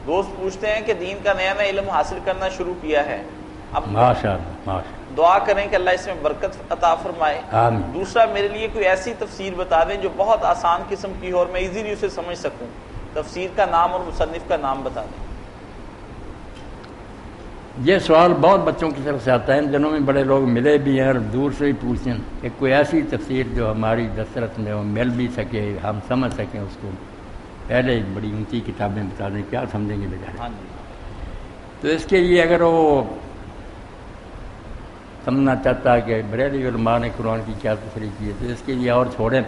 دوست پوچھتے ہیں کہ دین کا نیا علم حاصل کرنا شروع کیا ہے، اب ماشاءاللہ دعا کریں کہ اللہ اس میں برکت عطا فرمائے۔ آمین۔ دوسرا، میرے لیے کوئی ایسی تفسیر بتا دیں جو بہت آسان قسم کی ہو اور میں ایزیلی اسے سمجھ سکوں، تفسیر کا نام اور مصنف کا نام بتا دیں۔ یہ سوال بہت بچوں کی طرف سے آتا ہے، ان دنوں میں بڑے لوگ ملے بھی ہیں اور دور سے بھی پوچھتے ہیں کہ کوئی ایسی تفسیر جو ہماری دسترس میں وہ مل بھی سکے، ہم سمجھ سکیں اس کو۔ پہلے بڑی اونچی کتابیں بتا دیں، کیا سمجھیں گے بیچارے۔ ہاں جی، تو اس کے لیے اگر وہ سمجھنا چاہتا ہے کہ بریلوی علماء نے قرآن کی کیا تفسیر کی ہے، تو اس کے لیے اور چھوڑیں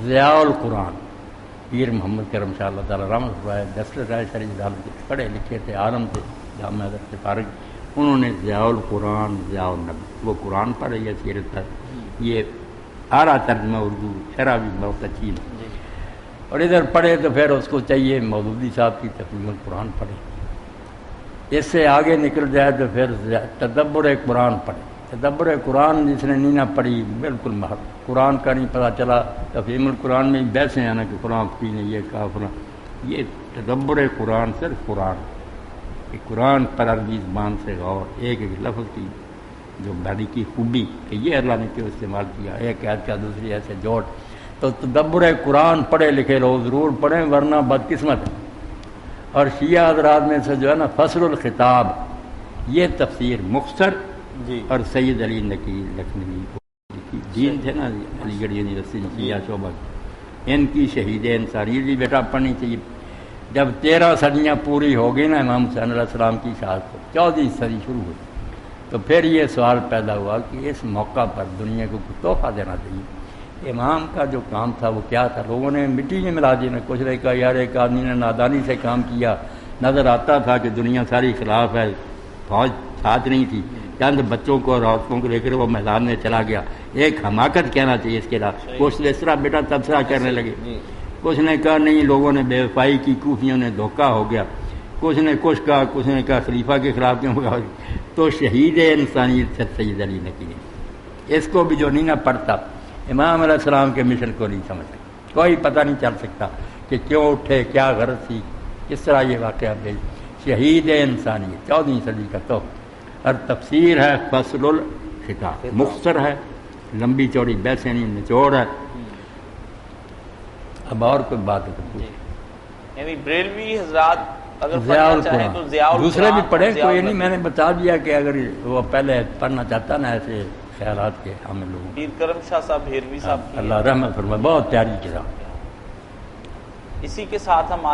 ضیاء القرآن، پیر محمد کرم شاہ اللہ تعالیٰ رحمۃ اللہ، دسترس رائے شریف ڈال کے پڑھے لکھے تھے، عالم تھے، جامعہ ادب سے فارغ، انہوں نے ضیاء القرآن، ضیاء النبی، وہ قرآن پڑھے یا سیرت پر، یہ اعلیٰ ترجمہ اردو شرح بھی بہت اچھی ہے۔ اور ادھر پڑھے تو پھر اس کو چاہیے مودودی صاحب کی تفسیر القرآن پڑھے، اس سے آگے نکل جائے تو پھر تدبر قرآن پڑھے۔ تدبر قرآن جس نے نہیں نہ پڑھی بالکل قرآن کا نہیں پتہ چلا، تفہیم القرآن میں بحثیں ہیں نا کہ فلاں کی نے یہ کہا فلاں، یہ تدبر قرآن صرف قرآن کہ قرآن پر عربی زبان سے غور، ایک ایک لفظ کی جو باریکی خوبی کہ یہ اللہ نے کیوں استعمال کیا، ایک آیت کا دوسری ایسے جوڑ، تو تدبر قرآن پڑھے لکھے لوگ ضرور پڑھیں ورنہ بدقسمت ہے۔ اور شیعہ حضرات میں سے جو ہے نا فصل الخطاب، یہ تفسیر مختصر جی، اور سید علی نقی لکھنوی دین تھے نا علی گڑھ یونیورسٹی شیعہ شعبہ، ان کی شہید انصاری بھی بیٹا پڑھنی چاہیے۔ جب 13 صدیاں پوری ہو گئی نا امام حسین علیہ السلام کی شہادت کو، 14ویں صدی شروع ہوئی، تو پھر یہ سوال پیدا ہوا کہ اس موقع پر دنیا کو کچھ تحفہ دینا چاہیے۔ امام کا جو کام تھا وہ کیا تھا؟ لوگوں نے مٹی میں ملا دی، کچھ نے کہا یار ایک آدمی نے نادانی سے کام کیا، نظر آتا تھا کہ دنیا ساری خلاف ہے، فوج ساتھ نہیں تھی، چند بچوں کو اور عورتوں کو لے کر وہ میدان میں چلا گیا، ایک حماقت کہنا چاہیے اس کے خلاف۔ کچھ اس طرح بیٹا تبصرہ کرنے لگے، کچھ نے کہا نہیں لوگوں نے بے وفائی کی، کوفیوں نے دھوکہ ہو گیا، کچھ نے کچھ کہا، کچھ نے کہا خلیفہ کے خلاف کیوں کہا۔ تو شہید انسانیت سے سید علی نقی نے، اس کو بھی جو نہیں نہ پڑھتا امام علیہ السلام کے مشن کو نہیں سمجھتا، کوئی پتہ نہیں چل سکتا کہ کیوں اٹھے، کیا غرض تھی، کس طرح یہ واقعہ بھیج۔ شہید انسانیت 14ویں صدی کا تو، اور تفسیر ہے فصل الخطاب، مختصر ہے، لمبی چوڑی بحثیں نہیں، نچوڑ ہے۔ اب اور کوئی بات ہے یعنی بریلوی حضرات اگر ضیاء پڑھنا چاہیں تو ضیاء القرآن، دوسرے بھی پڑھیں، ضیاء کوئی نہیں، النبی۔ میں نے بتا دیا کہ اگر وہ پہلے پڑھنا چاہتا نا ایسے خیالات کے حامل لوگوں، پیر کرم شاہ صاحب ہیروی صاحب کی اللہ رحمت فرمائے، بہت پیاری کتاب۔ اسی کے ساتھ ہم